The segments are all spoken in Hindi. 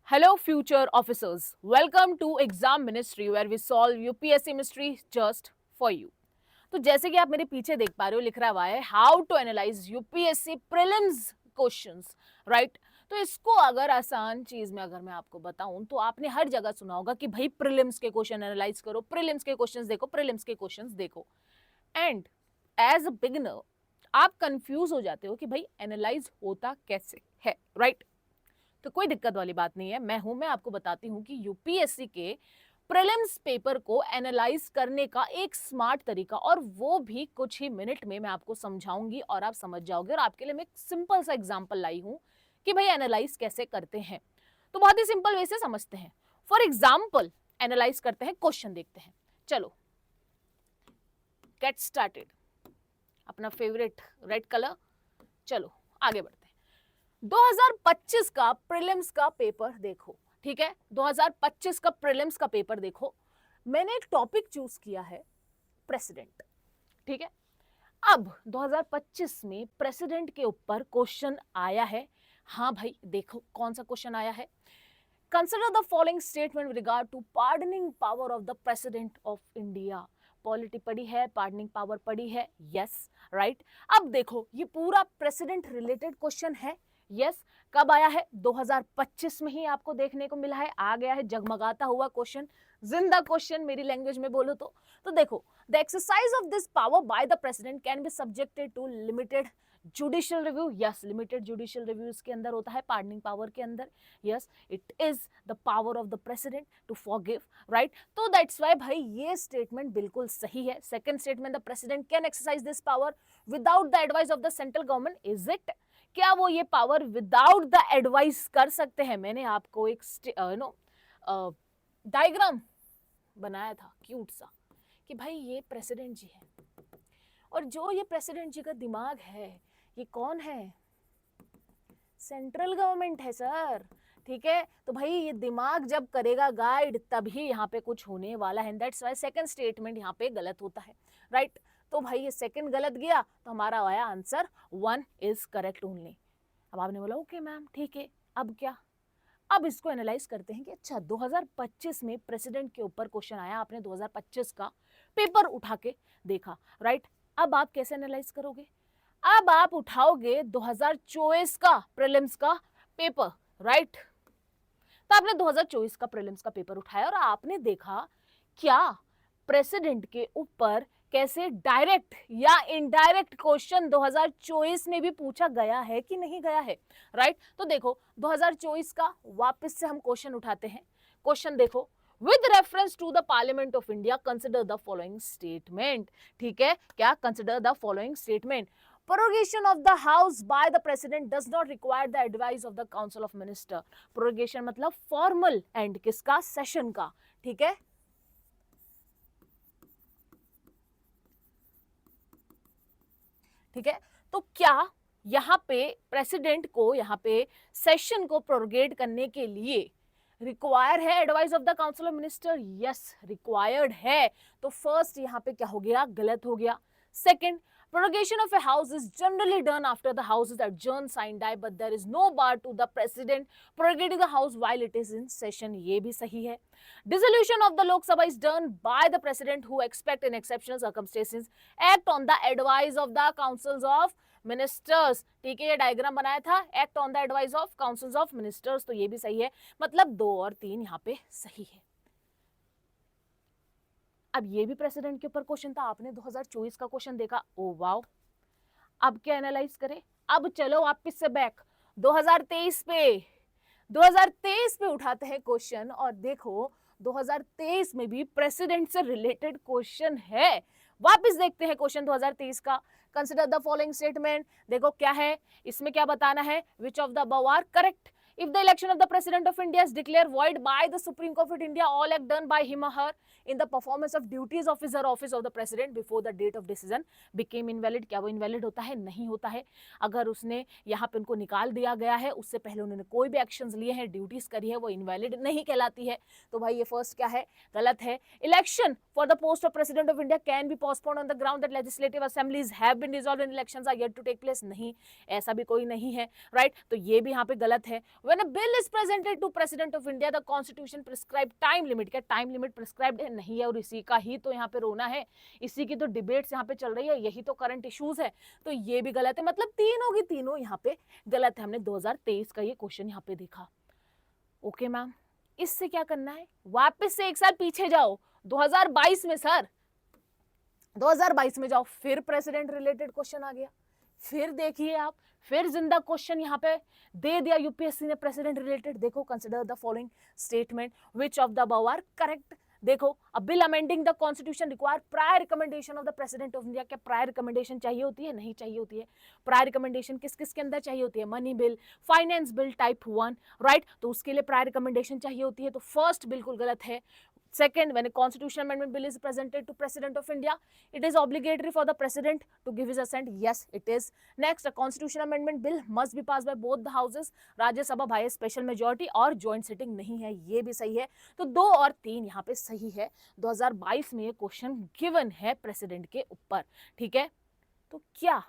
Hello, future officers. Welcome to Exam Ministry, where we solve UPSC mystery just for you. तो जैसे कि आप मेरे पीछे देख पा रहे हो, लिख रहा हुआ है how to analyse UPSC prelims questions, right. तो इसको अगर आसान चीज में अगर मैं आपको बताऊं तो आपने हर जगह सुना होगा कि भाई प्रीलिम्स के क्वेश्चन एनालाइज करो, प्रीलिम्स के क्वेश्चंस देखो, प्रीलिम्स के क्वेश्चंस देखो। एंड एज अ बिगिनर आप कंफ्यूज हो जाते हो कि भाई एनालाइज होता कैसे है, राइट। तो कोई दिक्कत वाली बात नहीं है, मैं आपको बताती हूँ कि यूपीएससी के प्रीलिम्स पेपर को एनालाइज करने का एक स्मार्ट तरीका, और वो भी कुछ ही मिनट में मैं आपको समझाऊंगी और आप समझ जाओगे। और आपके लिए मैं एक सिंपल सा एग्जांपल लाई हूं कि भाई एनालाइज कैसे करते हैं। तो बहुत ही सिंपल वे से समझते हैं। फॉर एग्जाम्पल एनालाइज करते हैं, क्वेश्चन देखते हैं। चलो गेट स्टार्टेड। अपना फेवरेट रेड कलर। चलो आगे बढ़ते हैं। 2025 का प्रीलिम्स का पेपर देखो, ठीक है। 2025 का प्रीलिम्स का पेपर देखो। मैंने एक टॉपिक चूज किया है प्रेसिडेंट, ठीक है। अब 2025 में प्रेसिडेंट के ऊपर क्वेश्चन आया है। हाँ भाई देखो कौन सा क्वेश्चन आया है। Consider the following statement with regard to pardoning power of the president of India. Polity पढ़ी है, पार्डनिंग पावर पढ़ी है, यस राइट। अब देखो ये पूरा प्रेसिडेंट रिलेटेड क्वेश्चन है, यस। कब आया है? 2025 में ही आपको देखने को मिला है, आ गया है जगमगाता हुआ क्वेश्चन, जिंदा क्वेश्चन मेरी लैंग्वेज में बोलो तो देखो, the exercise of this power by the president can be subjected to limited judicial review. Yes, limited judicial review इसके अंदर होता है, पार्डनिंग पावर के अंदर। Yes, it is the power of the president to forgive, right. तो दैट्स वाई भाई ये स्टेटमेंट बिल्कुल सही है। Second statement, the president can exercise this power without the advice of the central government, is it? क्या वो ये पावर विदाउट द एडवाइस कर सकते हैं? मैंने आपको एक डायग्राम बनाया था क्यूट सा कि भाई ये प्रेसिडेंट जी है, और जो ये प्रेसिडेंट जी का दिमाग है ये कौन है? सेंट्रल गवर्नमेंट है सर, ठीक है। तो भाई ये दिमाग जब करेगा गाइड तभी यहाँ पे कुछ होने वाला है। दैट्स वाई सेकंड स्टेटमेंट यहाँ पे गलत होता है, राइट। तो भाई ये सेकंड गलत गया तो हमारा आया आंसर 1 इज करेक्ट ओनली। अब आपने बोला ओके मैम ठीक है, अब क्या? अब इसको एनालाइज करते हैं कि अच्छा 2025 में प्रेसिडेंट के ऊपर क्वेश्चन आया, आपने 2025 का पेपर उठा के देखा, राइट। अब आप कैसे एनालाइज करोगे? अब आप उठाओगे 2024 का प्रीलिम्स का पेपर, राइट। तो आपने 2024 का प्रीलिम्स का पेपर उठाया और आपने देखा क्या प्रेसिडेंट के ऊपर कैसे डायरेक्ट या इनडायरेक्ट क्वेश्चन 2024 में भी पूछा गया है कि नहीं गया है, राइट। तो देखो 2024 का वापस से हम क्वेश्चन उठाते हैं। क्वेश्चन देखो, with reference to the parliament of India consider the following statement, ठीक है। क्या? consider the following statement. Prorogation of the house by the president does not require the advice of the council of minister. Prorogation मतलब formal end किसका? सेशन का, ठीक है। ठीक है, तो क्या यहाँ पे प्रेसिडेंट को यहाँ पे सेशन को प्रोरोगेट करने के लिए रिक्वायर है advice of the council of minister? Yes, required है। तो फर्स्ट यहाँ पे क्या हो गया? गलत हो गया। Second, prorogation of a house is generally done after the house is adjourned, signed, die, but there is no bar to the president prorogating the house while it is in session. ये भी सही है। Dissolution of the Lok Sabha is done by the president who expect in exceptional circumstances act on the advice of the councils of ministers, ठीक है। ये डायग्राम बनाया था, act on the advice of councils of ministers, तो ये भी सही है। मतलब 2 और 3 यहाँ पे सही है। अब ये भी प्रेसिडेंट के ऊपर क्वेश्चन था, आपने 2024 का क्वेश्चन देखा, ओ वाओ। अब क्या एनालाइज करें? अब चलो वापस से बैक 2023 पे, 2023 पे उठाते हैं क्वेश्चन, और देखो 2023 में भी प्रेसिडेंट से रिलेटेड क्वेश्चन है। वापस देखते हैं क्वेश्चन 2023 का। Consider the following statement. देखो क्या है इसमें, क्या बताना है? Which of the above are correct? If the election of the President of India is declared void by the Supreme Court of India, all act done by him or her in the performance of duties of his or office of the President before the date of decision became invalid. क्या वो invalid होता है? नहीं होता है। अगर उसने यहाँ पे उनको निकाल दिया गया है, उससे पहले उन्होंने कोई भी एक्शंस लिए हैं, ड्यूटीज करी है, वो invalid नहीं कहलाती है। तो भाई ये फर्स्ट क्या है? गलत है। Election for the post of President of India can be postponed on the ground that legislative assemblies have been dissolved and elections are yet to take place. नहीं, ऐसा भी कोई नहीं है, राइट। तो ये भी यहाँ पे गलत है। When a bill is presented to President of India, the Constitution prescribe time limit. क्या टाइम लिमिट प्रिस्क्राइब्ड है? नहीं है, और इसी का ही तो यहाँ पे रोना है, इसी की तो डिबेट्स यहाँ पे चल रही है, यही तो करंट इश्यूज है, तो ये भी गलत है। मतलब तीनों की तीनों यहाँ पे गलत है। हमने 2023 का ये क्वेश्चन यहाँ पे देखा। ओके मैम, इससे क्या करना है? वापस से एक साल पीछे जाओ, 2022 में सर, 2022 में जाओ, फिर प्रेसिडेंट रिलेटेड क्वेश्चन आ गया, फिर देखिए आप, फिर जिंदा क्वेश्चन यहाँ पे दे दिया यूपीएससी ने प्रेसिडेंट रिलेटेड। देखो, consider the following statement, which of the above are correct. देखो, a bill amending the constitution require prior recommendation of the president of India. क्या प्रायर रिकमेंडेशन चाहिए होती है? नहीं चाहिए होती है। प्रायर रिकमेंडेशन किस किस के अंदर चाहिए होती है? Money bill, finance bill type 1, right, तो उसके लिए प्रायर रिकमेंडेशन चाहिए होती है, तो फर्स्ट बिल्कुल गलत है। Second, when a constitutional amendment bill is presented to President of India, it is obligatory for the President to give his assent. Yes, it is. Next, a constitutional amendment bill must be passed by both the houses. राज्य सभा by special majority और joint sitting नहीं है, ये भी सही है। तो 2 और 3 यहाँ पे सही है। 2022 में ये क्वेश्चन गिवन है प्रेसिडेंट के ऊपर, ठीक है। तो क्या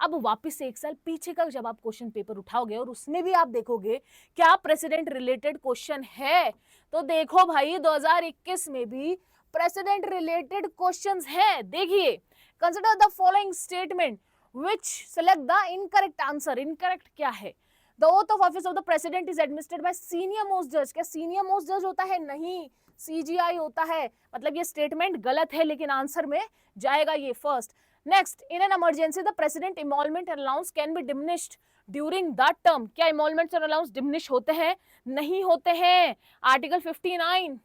अब वापस से एक साल पीछे का जब आप क्वेश्चन पेपर उठाओगे और उसमें भी आप देखोगे क्या प्रेसिडेंट रिलेटेड क्वेश्चन है, तो देखो भाई 2021 में भी प्रेसिडेंट रिलेटेड क्वेश्चंस है। देखिए, consider the following statement which select the incorrect answer. Incorrect क्या है? The oath of office of the president is administered by senior most जज। क्या सीनियर मोस्ट जज होता है? नहीं, सीजीआई होता है। मतलब ये स्टेटमेंट गलत है, लेकिन आंसर में जाएगा ये first. Next, in an emergency, the president emolument and allowance can be diminished during that term. क्या emoluments और allowance diminish होते हैं? नहीं होते हैं। आर्टिकल 59,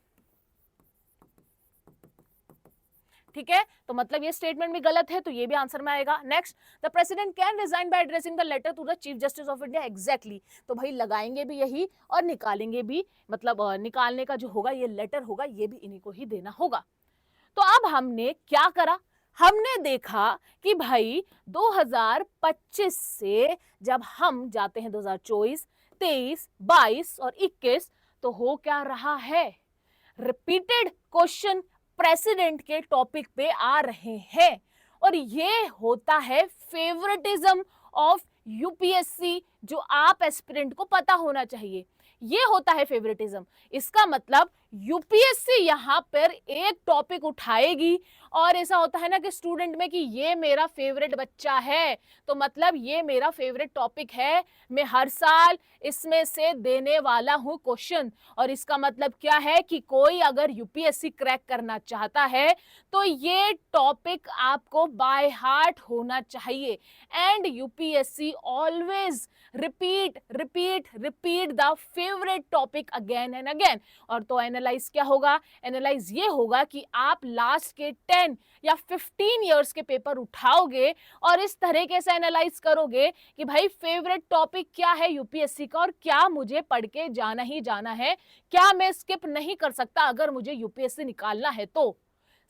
ठीक है, तो मतलब ये स्टेटमेंट भी गलत है, तो ये भी आंसर में आएगा। Next, the president can resign by addressing the letter to the chief justice of India. Exactly, तो भाई लगाएंगे भी यही और निकालेंगे भी, मतलब निकालने का जो होगा ये लेटर होगा, ये भी इन्हीं को ही देना होगा। तो अब हमने क्या करा? हमने देखा कि भाई 2025 से जब हम जाते हैं 2024, 23, 22 और 21, तो हो क्या रहा है? रिपीटेड क्वेश्चन प्रेसिडेंट के टॉपिक पे आ रहे हैं, और ये होता है फेवरेटिज्म ऑफ यूपीएससी, जो आप एस्पिरेंट को पता होना चाहिए। ये होता है फेवरेटिज्म। इसका मतलब यूपीएससी यहां पर एक टॉपिक उठाएगी और ऐसा होता है ना कि स्टूडेंट में कि ये मेरा फेवरेट बच्चा है, तो मतलब ये मेरा फेवरेट टॉपिक है, मैं हर साल इसमें से देने वाला हूं क्वेश्चन। और इसका मतलब क्या है कि कोई अगर यूपीएससी क्रैक करना चाहता है तो ये टॉपिक आपको बाय हार्ट होना चाहिए। And UPSC always repeat the favourite topic again and again. और तो एनालाइज क्या होगा? एनालाइज ये होगा कि आप लास्ट के 10 या 15 इयर्स के पेपर उठाओगे और इस तरीके से एनालाइज करोगे कि भाई फेवरेट टॉपिक क्या है यूपीएससी का और क्या मुझे पढ़ के जाना ही जाना है, क्या मैं स्किप नहीं कर सकता अगर मुझे यूपीएससी निकालना है तो।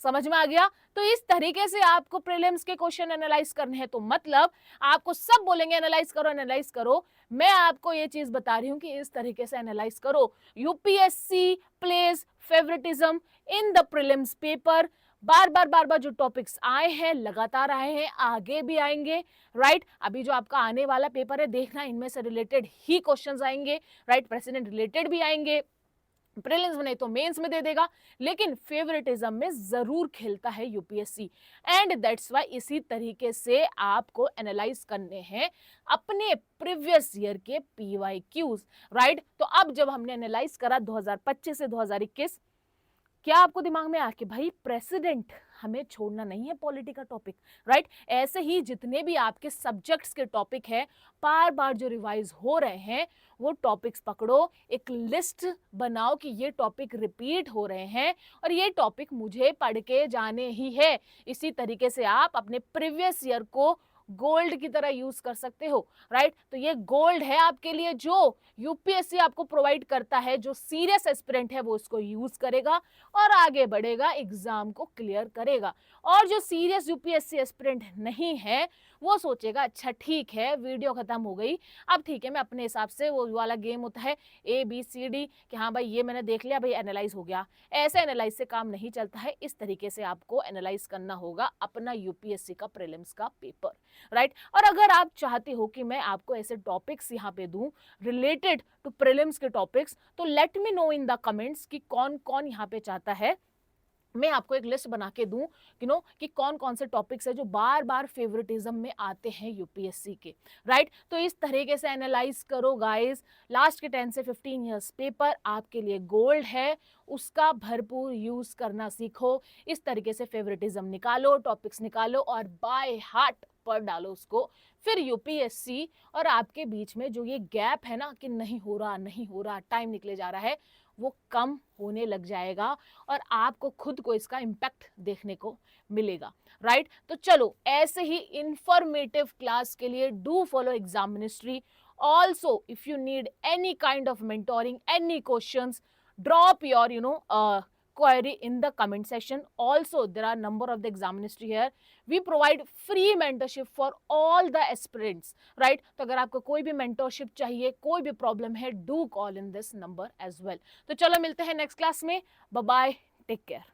समझ में आ गया? तो इस तरीके से आपको प्रीलिम्स के क्वेश्चन एनालाइज करने हैं। तो मतलब आपको सब बोलेंगे एनालाइज करो, मैं आपको ये चीज बता रही हूं कि इस तरीके से एनालाइज करो। UPSC plays favouritism in the prelims paper. बार बार जो टॉपिक्स आए हैं लगातार आए हैं, आगे भी आएंगे, राइट। अभी जो आपका आने वाला पेपर है देखना, इनमें से रिलेटेड ही क्वेश्चंस आएंगे, राइट। प्रेसिडेंट रिलेटेड भी आएंगे, प्रीलिम्स में नहीं तो मेंस में दे देगा, लेकिन फेवरेटिज्म में जरूर खेलता है यूपीएससी। एंड दैट्स व्हाई इसी तरीके से आपको एनालाइज करने हैं अपने प्रीवियस ईयर के पीवाईक्यूज, राइट। तो अब जब हमने एनालाइज करा 2025 से 2021, क्या आपको दिमाग में आ कि भाई प्रेसिडेंट हमें छोड़ना नहीं है पॉलिटी का टॉपिक, राइट। ऐसे ही जितने भी आपके सब्जेक्ट्स के टॉपिक है बार बार जो रिवाइज हो रहे हैं वो टॉपिक्स पकड़ो, एक लिस्ट बनाओ कि ये टॉपिक रिपीट हो रहे हैं और ये टॉपिक मुझे पढ़ के जाने ही है। इसी तरीके से आप अपने प्रीवियस ईयर को गोल्ड की तरह यूज कर सकते हो, राइट। तो ये गोल्ड है आपके लिए जो यूपीएससी आपको प्रोवाइड करता है। जो सीरियस एस्पिरेंट है वो इसको यूज करेगा और आगे बढ़ेगा, एग्जाम को क्लियर करेगा। और जो सीरियस यूपीएससी एस्पिरेंट नहीं है वो सोचेगा अच्छा ठीक है वीडियो खत्म हो गई, अब ठीक है मैं अपने हिसाब से, वो वाला गेम होता है ABCD कि हाँ भाई ये मैंने देख लिया भाई एनालाइज हो गया। ऐसे एनालाइज से काम नहीं चलता है, इस तरीके से आपको एनालाइज करना होगा अपना यूपीएससी का प्रीलिम्स का पेपर, राइट। और अगर आप चाहते हो कि मैं आपको ऐसे टॉपिक्स यहाँ पे दूं रिलेटेड टू प्रीलिम्स के टॉपिक्स, तो let me know in the comments कि कौन कौन यहाँ पे चाहता है मैं आपको एक लिस्ट बना के दूं कि कौन कौन से टॉपिक्स है जो बार बार फेवरेटिज्म में आते हैं यूपीएससी के, राइट। तो इस तरीके से एनालाइज करो गाइस, लास्ट के 10 से 15 इयर्स पेपर आपके लिए गोल्ड है, उसका भरपूर यूज करना सीखो। इस तरीके से फेवरेटिज्म निकालो, टॉपिक्स निकालो और बाय हार्ट पढ़ डालो उसको। फिर यूपीएससी और आपके बीच में जो ये गैप है ना कि नहीं हो रहा टाइम निकले जा रहा है, वो कम होने लग जाएगा और आपको खुद को इसका इम्पैक्ट देखने को मिलेगा, राइट। तो चलो ऐसे ही इंफॉर्मेटिव क्लास के लिए do follow exam ministry. Also if you need any kind of mentoring, any questions, drop your query in the comment section. Also there are number of the exam ministry here, we provide free mentorship for all the aspirants, right। तो अगर आपको कोई भी mentorship चाहिए, कोई भी प्रॉब्लम है, do call in this number as well। तो चलो मिलते हैं नेक्स्ट क्लास में, बाय बाय, टेक केयर।